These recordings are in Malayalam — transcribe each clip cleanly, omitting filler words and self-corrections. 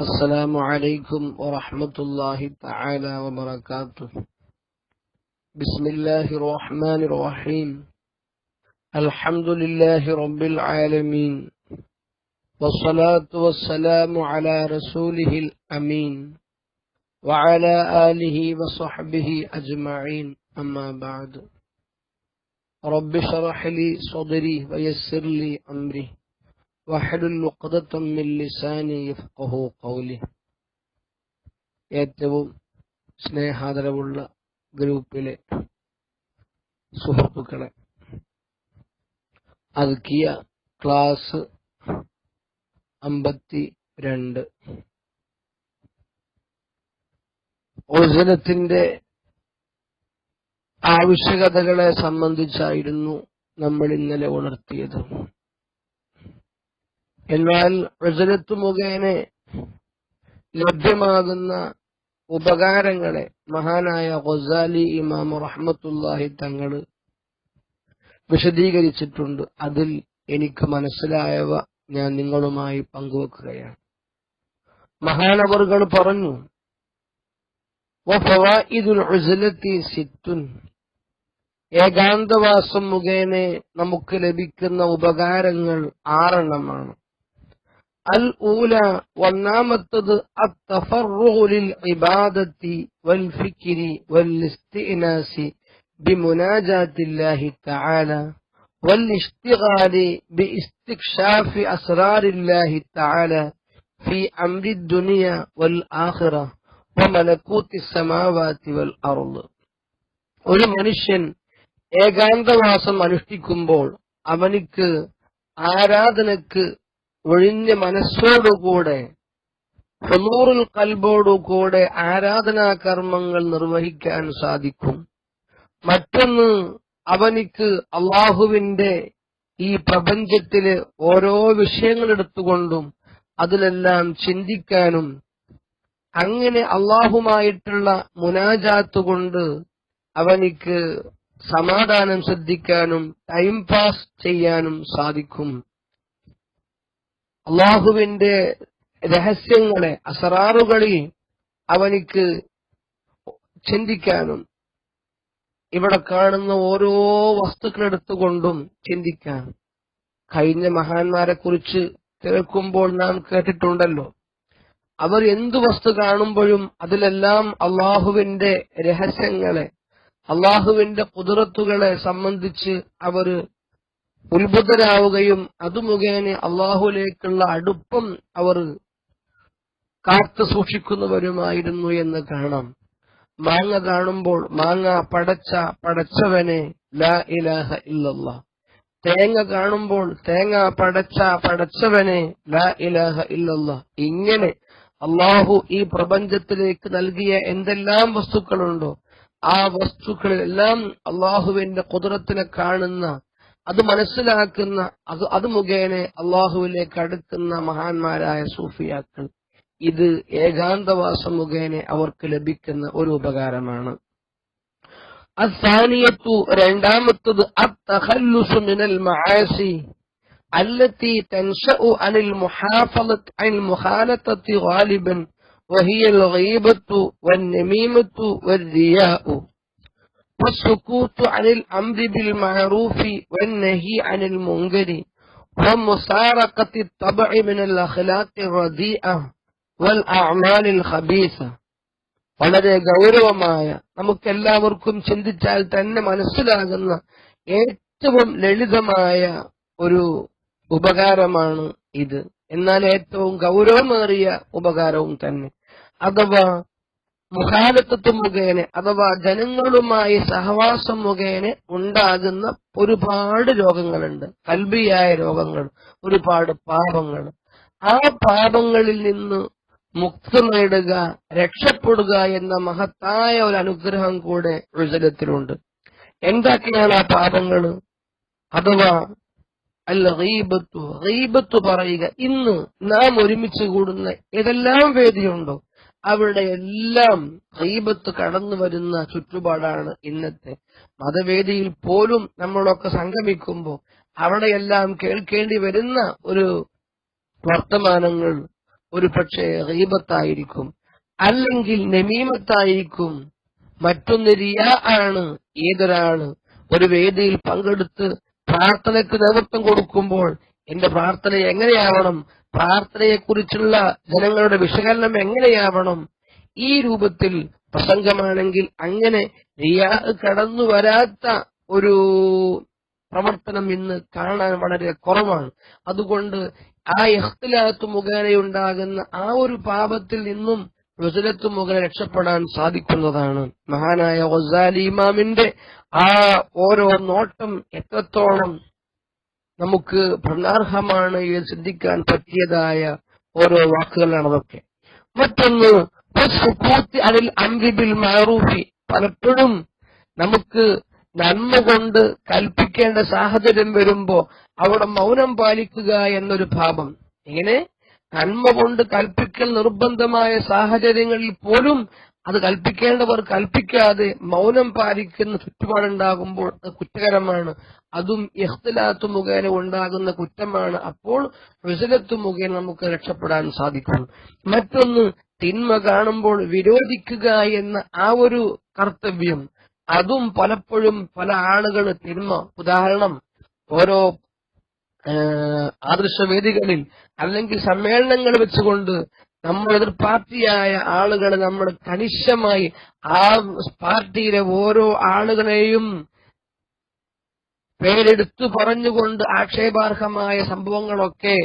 السلام عليكم ورحمة الله تعالى وبركاته. بسم الله الرحمن الرحيم. الحمد لله رب العالمين، والصلاة والسلام على رسوله الأمين وعلى آله وصحبه أجمعين، أما بعد. رب اشرح لي صدري ويسر لي أمري വഹലുൽ ഉഖ്ദതം മിൻ ലിസാനി യഫ്ഖഹു ഖൗലി. ഏറ്റവും സ്നേഹാദരവുള്ള ഗ്രൂപ്പിലെ സുഹൃത്തുക്കളെ, അദ്കിയ ക്ലാസ് 52 ഉസ്ലത്തിന്റെ ആവശ്യകതകളെ സംബന്ധിച്ചായിരുന്നു നമ്മൾ ഇന്നലെ ഉണർത്തിയത്. എന്നാൽ ഉസ്ലത്ത് മുഖേന ലഭ്യമാകുന്ന ഉപകാരങ്ങളെ മഹാനായ ഗസാലി ഇമാം റഹ്മത്തുള്ളാഹി തങ്ങൾ വിശദീകരിച്ചിട്ടുണ്ട്. അതിൽ എനിക്ക് മനസ്സിലായവ ഞാൻ നിങ്ങളുമായി പങ്കുവെക്കുകയാണ്. മഹാനവറുകൾ പറഞ്ഞു, വഫവായിദുൽ ഉസ്ലത്തി സിത്തുൻ, ഏകാന്തവാസം മുഖേന നമുക്ക് ലഭിക്കുന്ന ഉപകാരങ്ങൾ 6 അൽ ഊല, ഒന്നാമത്തത് അത്തഫറുഗു ലിൽ ഇബാദത്തി വൽ ഫിക്രി വൽ ഇസ്തിനാസി ബിമുനാജാത്തില്ലാഹി തആല വൽ ഇസ്തിഗാലി ബിഇസ്തിക്ശാഫി അസ്റാരില്ലാഹി തആല ഫി അംരി ദുനിയ വൽ ആഖിറ വമലകൂത്തി സമാവാതി വൽ അർള്. ഒരു മനുഷ്യൻ ഏകാന്തവാസം അനുഷ്ഠിക്കുമ്പോൾ അവനിക്ക് ആരാധനക്ക് ഒഴിഞ്ഞ മനസ്സോടുകൂടെ, ഹുളൂറുൽ ഖൽബോടുകൂടെ ആരാധനാ കർമ്മങ്ങൾ നിർവഹിക്കാൻ സാധിക്കും. മറ്റൊന്ന്, അവനിക്ക് അള്ളാഹുവിന്റെ ഈ പ്രപഞ്ചത്തിലെ ഓരോ വിഷയങ്ങൾ എടുത്തുകൊണ്ടും അതിലെല്ലാം ചിന്തിക്കാനും, അങ്ങനെ അള്ളാഹുമായിട്ടുള്ള മുനാജാത്ത് കൊണ്ട് അവനിക്ക് സമാധാനം ശ്രദ്ധിക്കാനും ടൈം പാസ് ചെയ്യാനും സാധിക്കും. അള്ളാഹുവിന്റെ രഹസ്യങ്ങളെ, അസ്റാറുകളിൽ അവനിക്ക് ചിന്തിക്കാനും, ഇവിടെ കാണുന്ന ഓരോ വസ്തുക്കളെടുത്തുകൊണ്ടും ചിന്തിക്കാൻ. കഴിഞ്ഞ മഹാന്മാരെ കുറിച്ച് കേൾക്കുമ്പോൾ നാം കേട്ടിട്ടുണ്ടല്ലോ, അവർ എന്തു വസ്തു കാണുമ്പോഴും അതിലെല്ലാം അള്ളാഹുവിന്റെ രഹസ്യങ്ങളെ, അള്ളാഹുവിന്റെ ഖുദ്റത്തുകളെ സംബന്ധിച്ച് അവർ ഉത്ഭുതരാവുകയും അത് മുഖേന അള്ളാഹുലേക്കുള്ള അടുപ്പം അവർ കാത്തു സൂക്ഷിക്കുന്നവരുമായിരുന്നു എന്ന് കാണാം. മാങ്ങ കാണുമ്പോൾ മാങ്ങ പടച്ചവനെ ലാ ഇലാഹ ഇല്ലല്ലാഹ്, തേങ്ങ കാണുമ്പോൾ തേങ്ങ പടച്ചവനെ ലാ ഇലാഹ ഇല്ലല്ലാഹ്. ഇങ്ങനെ അള്ളാഹു ഈ പ്രപഞ്ചത്തിലേക്ക് നൽകിയ എന്തെല്ലാം വസ്തുക്കളുണ്ടോ ആ വസ്തുക്കളെല്ലാം അള്ളാഹുവിന്റെ ഖുദ്റത്തിനെ കാണുന്ന, അത് മനസ്സിലാക്കുന്ന, അത് മുഖേന അള്ളാഹുവിലേക്ക് അടുക്കുന്ന മഹാന്മാരായ സൂഫിയാക്കൾ. ഇത് ഏകാന്തവാസം മുഖേന അവർക്ക് ലഭിക്കുന്ന ഒരു ഉപകാരമാണ്. അസ്സാനിയത്തു, രണ്ടാമത്തത് അത്തഖല്ലുസു മിനൽ മആസി അല്ലത്തി തൻശഉ അനിൽ മുഹാഫളത്തി അനിൽ മുഖാലതത്തി ഗാലിബൻ വഹിയൽ ഗീബത്തു വന്നമീമത്തു വൽറിയാഉ والسكوت عن الأمر بالمعروف والنهي عن المنكر ومسارقة الطبع من الأخلاق الرديئة والأعمال الخبيثة. വളരെ ഗൗരവമായ, നമുക്കെല്ലാവർക്കും ചിന്തിച്ചാൽ തന്നെ മനസ്സിലാകുന്ന ഏറ്റവും ലളിതമായ ഒരു ഉപകാരമാണ് ഇത്. എന്നാൽ ഏറ്റവും ഗൗരവമേറിയ ഉപകാരവും തന്നെ. അഥവാ മുഖാലത്തത്ത് മുഖേന, അഥവാ ജനങ്ങളുമായി സഹവാസം മുഖേന ഉണ്ടാകുന്ന ഒരുപാട് രോഗങ്ങളുണ്ട്, കൽബിയായ രോഗങ്ങൾ, ഒരുപാട് പാപങ്ങൾ. ആ പാപങ്ങളിൽ നിന്ന് മുക്തി നേടുക, രക്ഷപ്പെടുക എന്ന മഹത്തായ ഒരു അനുഗ്രഹം കൂടെ ഉസ്ലത്തിലുണ്ട്. എന്തൊക്കെയാണ് ആ പാപങ്ങൾ? അഥവാ അൽ ഗീബത്തു, ഗീബത്ത് പറയുക. ഇന്ന് നാം ഒരുമിച്ച് കൂടുന്ന ഏതെല്ലാം വേദിയുണ്ടോ അവിടെ എല്ലാം ഗീബത്ത് കടന്നു വരുന്ന ചുറ്റുപാടാണ് ഇന്നത്തെ. മതവേദിയിൽ പോലും നമ്മളൊക്കെ സംഗമിക്കുമ്പോൾ അവിടെയെല്ലാം കേൾക്കേണ്ടി വരുന്ന ഒരു വർത്തമാനങ്ങൾ, ഒരു പക്ഷേ ഗീബത്തായിരിക്കും, അല്ലെങ്കിൽ നമീമത്തായിരിക്കും, മറ്റൊന്ന് റിയാ ആണ്. ഏതൊരാള് ഒരു വേദിയിൽ പങ്കെടുത്ത് പ്രാർത്ഥനയ്ക്ക് നേതൃത്വം കൊടുക്കുമ്പോൾ എന്റെ പ്രാർത്ഥന എങ്ങനെയാവണം, പ്രാർത്ഥനയെക്കുറിച്ചുള്ള ജനങ്ങളുടെ വിശകലനം എങ്ങനെയാവണം, ഈ രൂപത്തിൽ പ്രസംഗമാണെങ്കിൽ അങ്ങനെ റിയാ കടന്നു വരാത്ത ഒരു പ്രവർത്തനം ഇന്ന് കാണാൻ വളരെ കുറവാണ്. അതുകൊണ്ട് ആ ഇഖ്തിലാത്ത് മുഖേനയുണ്ടാകുന്ന ആ ഒരു പാപത്തിൽ നിന്നും റുസ്ലത്ത് മുഖേന രക്ഷപ്പെടാൻ സാധിക്കുന്നതാണ്. മഹാനായ ഗസാലി ഇമാമിന്റെ ആ ഓരോ നോട്ടം എത്രത്തോളം നമുക്ക് പ്രണാർഹമാണ് എന്ന് ചിന്തിക്കാൻ പറ്റിയതായ ഓരോ വാക്കുകളാണ് അതൊക്കെ. മറ്റൊന്ന് അതിൽ അംരിബിൽ മഅറൂഫി, പലപ്പോഴും നമുക്ക് നന്മ കൊണ്ട് കൽപ്പിക്കേണ്ട സാഹചര്യം വരുമ്പോ അവിടെ മൗനം പാലിക്കുക എന്നൊരു ഭാവം. ഇങ്ങനെ നന്മ കൊണ്ട് കൽപ്പിക്കൽ നിർബന്ധമായ സാഹചര്യങ്ങളിൽ പോലും അത് കൽപ്പിക്കേണ്ടവർ കൽപ്പിക്കാതെ മൗനം പാലിക്കുന്ന ചുറ്റുപാടുണ്ടാകുമ്പോൾ അത് കുറ്റകരമാണ്. അതും ഇഖ്തിലാത്ത് മുഖേന ഉണ്ടാകുന്ന കുറ്റമാണ്. അപ്പോൾ റുസ്ലത്ത് മുഖേന നമുക്ക് രക്ഷപ്പെടാൻ സാധിക്കും. മറ്റൊന്ന് തിന്മ കാണുമ്പോൾ വിരോധിക്കുക എന്ന ആ ഒരു കർത്തവ്യം, അതും പലപ്പോഴും പല ആളുകൾ തിന്മ, ഉദാഹരണം ഓരോ ആദർശവേദികളിൽ അല്ലെങ്കിൽ സമ്മേളനങ്ങൾ വെച്ചുകൊണ്ട് നമ്മുടെ എതിർ പാർട്ടിയായ ആളുകളെ നമ്മൾ കണിശമായി ആ പാർട്ടിയിലെ ഓരോ ആളുകളെയും പേരെടുത്തു പറഞ്ഞുകൊണ്ട് ആക്ഷേപാർഹമായ സംഭവങ്ങളൊക്കെ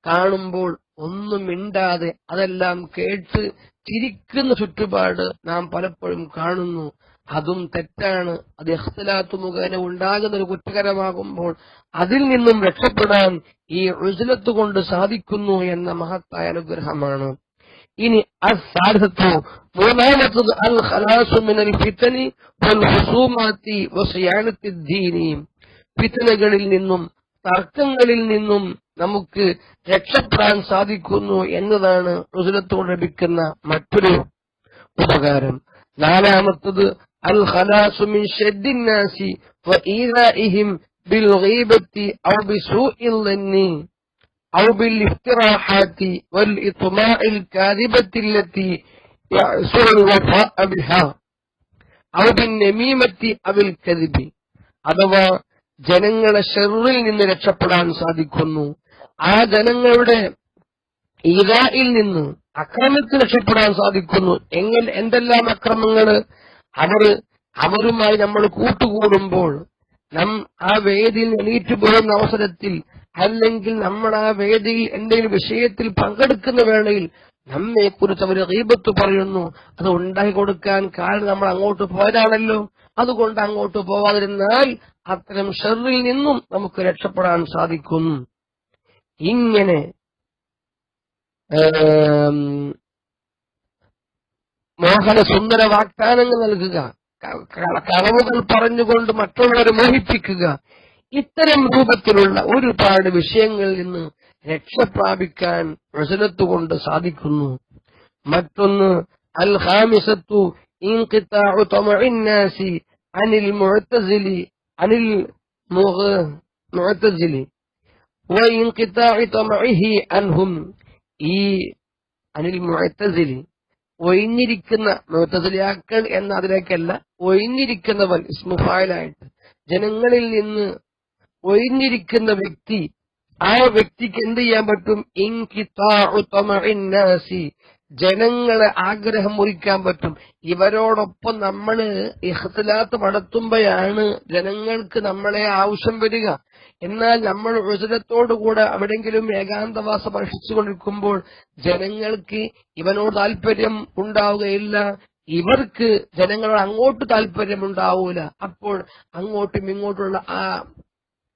കാണുമ്പോൾ ഒന്നും മിണ്ടാതെ അതെല്ലാം കേട്ട് ചിരിക്കുന്ന ചുറ്റുപാട് നാം പലപ്പോഴും കാണുന്നു. അതും തെറ്റാണ്. അത് ഇഖ്തിലാത്ത് മുഖേന ഉണ്ടാകുന്ന ഒരു കുറ്റകരമാകുമ്പോൾ അതിൽ നിന്നും രക്ഷപ്പെടാൻ ഈ റുസ്ലത്ത് കൊണ്ട് സാധിക്കുന്നു എന്ന മഹത്തായ അനുഗ്രഹമാണ്. ഇനി അസ്സാദത്തു, മൂന്നാമത്തത് അൽ ഖലാസു മിനൽ ഫിതനി വൽ ഹുസൂമാത്തി വസിയാനത്തി ദീനി, ഫിത്നകളിൽ നിന്നും തർക്കങ്ങളിൽ നിന്നും നമുക്ക് രക്ഷപ്പെടാൻ സാധിക്കുന്നു എന്നതാണ് റുസ്ലത്ത് കൊണ്ട് ലഭിക്കുന്ന മറ്റൊരു ഉപകാരം. നാലാമത്തത് അൽ ഖലാസു മിൻ ശദ്ദിൻ നാസി വഈദാഇഹിം ബിൽ ഗീബത്തി ഔ ബിസൂഇൽ ളന്നി ഔ ബിൽ ഇഫ്തിറാഹാത്തി വൽ ഇത്മാഇൽ കാദിബത്തി അല്ലതി യഅസുൽ വഫാഅ ബിഹാ ഔ ബിൻ നമീമത്തി അവിൽ കദിബി, അഥവാ ജനങ്ങളെ ശർറിൽ നിന്ന് രക്ഷപ്പെടാൻ സാധിക്കുന്നു. ആ ജനങ്ങളുടെ ഈദായിൽ നിന്ന്, അക്രമത്തിൽ രക്ഷപ്പെടാൻ സാധിക്കുന്നു. എന്തെല്ലാം അക്രമങ്ങള്? അവരുമായി നമ്മൾ കൂട്ടുകൂടുമ്പോൾ, ആ വേദിയിൽ എണീറ്റ് പോകുന്ന അവസരത്തിൽ, അല്ലെങ്കിൽ നമ്മൾ ആ വേദിയിൽ എന്തെങ്കിലും വിഷയത്തിൽ പങ്കെടുക്കുന്ന വേളയിൽ നമ്മെക്കുറിച്ച് അവർ ഗീബത്ത് പറയുന്നു. അത് ഉണ്ടാക്കി കൊടുക്കാൻ കാരണം നമ്മൾ അങ്ങോട്ട് പോയതാണല്ലോ. അതുകൊണ്ട് അങ്ങോട്ട് പോവാതിരുന്നാൽ അത്തരം ഷർറിൽ നിന്നും നമുക്ക് രക്ഷപ്പെടാൻ സാധിക്കും. ഇങ്ങനെ മോഹന സുന്ദര വാഗ്ദാനങ്ങൾ നൽകുക, കളവുകൾ പറഞ്ഞുകൊണ്ട് മറ്റുള്ളവരെ മോഹിപ്പിക്കുക, ഇത്തരം രൂപത്തിലുള്ള ഒരുപാട് വിഷയങ്ങളിൽ നിന്ന് രക്ഷ പ്രാപിക്കാൻ റുസ്ലത്ത് കൊണ്ട് സാധിക്കുന്നു. മറ്റൊന്ന് അൽ ഖാമിസത്തു ഇൻഖിതാഉ തമഇൻ നാസി അനിൽ മുഅ്തസിലി വ ഇൻഖിതാഉ തമഇഹി അൻഹും, ഈ അനിൽ മുഅ്തസിലി ഒഴിഞ്ഞിരിക്കുന്ന, മുഅ്തസിലിയാക്കൾ എന്ന അതിലേക്കല്ല, ഒഴിഞ്ഞിരിക്കുന്നവൻ ഇസ്മു ഫായിലായിട്ട് ജനങ്ങളിൽ നിന്ന് ഒഴിഞ്ഞിരിക്കുന്ന വ്യക്തി, ആ വ്യക്തിക്ക് എന്ത് ചെയ്യാൻ പറ്റും? ഇൻഖിതാഉ തമഇൻ നാസി, ജനങ്ങളെ ആഗ്രഹം മുറിക്കാൻ പറ്റും. ഇവരോടൊപ്പം നമ്മള് ഇഖ്തിലാത്ത് നടത്തുമ്പോഴാണ് ജനങ്ങൾക്ക് നമ്മളെ ആവശ്യം വരിക. എന്നാൽ നമ്മൾ റുസ്ലത്തോടുകൂടെ എവിടെങ്കിലും ഏകാന്തവാസം അനുഷ്ഠിച്ചുകൊണ്ടിരിക്കുമ്പോൾ ജനങ്ങൾക്ക് ഇവനോട് താല്പര്യം ഉണ്ടാവുകയില്ല, ഇവർക്ക് ജനങ്ങളോട് അങ്ങോട്ട് താല്പര്യം ഉണ്ടാവൂല. അപ്പോൾ അങ്ങോട്ടും ഇങ്ങോട്ടുള്ള ആ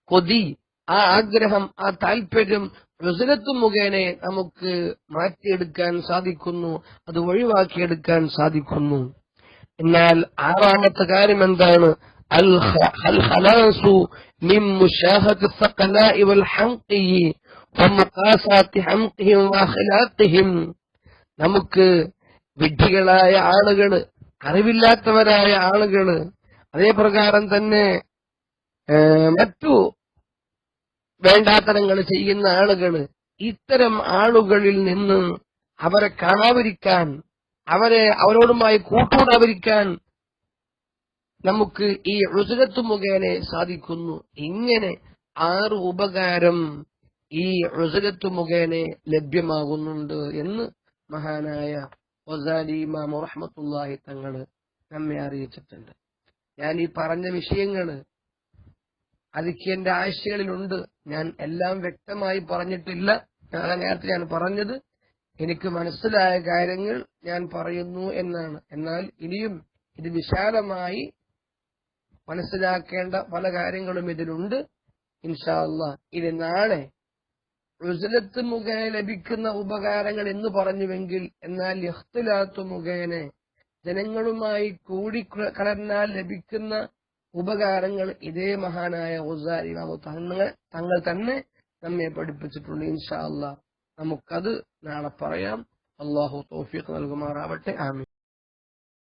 കൊതി, ആ ആഗ്രഹം, ആ താല്പര്യം റുസ്ലത്ത് മുഖേന നമുക്ക് മാറ്റിയെടുക്കാൻ സാധിക്കുന്നു, അത് ഒഴിവാക്കിയെടുക്കാൻ സാധിക്കുന്നു. എന്നാൽ ആറാമത്തെ കാര്യം എന്താണ്? അൽ ഖലാസു മിൻ മുശാഹദത്തി الثقلاء والحمقي ومقاسات حمقهم واخلاقهم, നമുക്ക് വിഡ്ഢികളായ ആളുകള്, അറിവില്ലാത്തവരായ ആളുകള്, അതേപ്രകാരം തന്നെ മറ്റു വേണ്ടാത്തരങ്ങൾ ചെയ്യുന്ന ആളുകള്, ഇത്തരം ആളുകളിൽ നിന്ന് അവരെ കാണാതിരിക്കാൻ, അവരോടുമായി കൂട്ടുകൂടാതിരിക്കാൻ നമുക്ക് ഈ ഉസ്രത്ത് മുഖേന സാധിക്കുന്നു. ഇങ്ങനെ 6 ഉപകാരം ഈ ഉസ്രത്ത് മുഖേന ലഭ്യമാകുന്നുണ്ട് എന്ന് മഹാനായ ഗസാലി ഇമാം റഹ്മത്തുള്ളാഹി തങ്ങൾ നമ്മെ അറിയിച്ചിട്ടുണ്ട്. ഞാൻ ഈ പറഞ്ഞ വിഷയങ്ങള് അതൊക്കെ എന്റെ ആശയങ്ങളിലുണ്ട്. ഞാൻ എല്ലാം വ്യക്തമായി പറഞ്ഞിട്ടില്ല. നേരത്തെ ഞാൻ പറഞ്ഞത് എനിക്ക് മനസ്സിലായ കാര്യങ്ങൾ ഞാൻ പറയുന്നു എന്നാണ്. എന്നാൽ ഇനിയും ഇത് വിശാലമായി മനസ്സിലാക്കേണ്ട പല കാര്യങ്ങളും ഇതിലുണ്ട്. ഇൻഷാ അല്ലാഹ് ഇത് നാളെ ഉസ്ലത്ത് മുഖേന ലഭിക്കുന്ന ഉപകാരങ്ങൾ എന്ന് പറഞ്ഞുവെങ്കിൽ, എന്നാൽ ഇഖ്തിലാത്ത് മുഖേന ജനങ്ങളുമായി കൂടിക്കലർന്നാൽ ലഭിക്കുന്ന ഉപകാരങ്ങൾ ഇതേ മഹാനായ ഗസാലി തങ്ങൾ തന്നെ നമ്മെ പഠിപ്പിച്ചിട്ടുണ്ട്. ഇൻഷാ അല്ലാഹ് നമുക്കത് നാളെ പറയാം. അല്ലാഹു തൗഫീഖ് നൽകുമാറാവട്ടെ. ആമീൻ.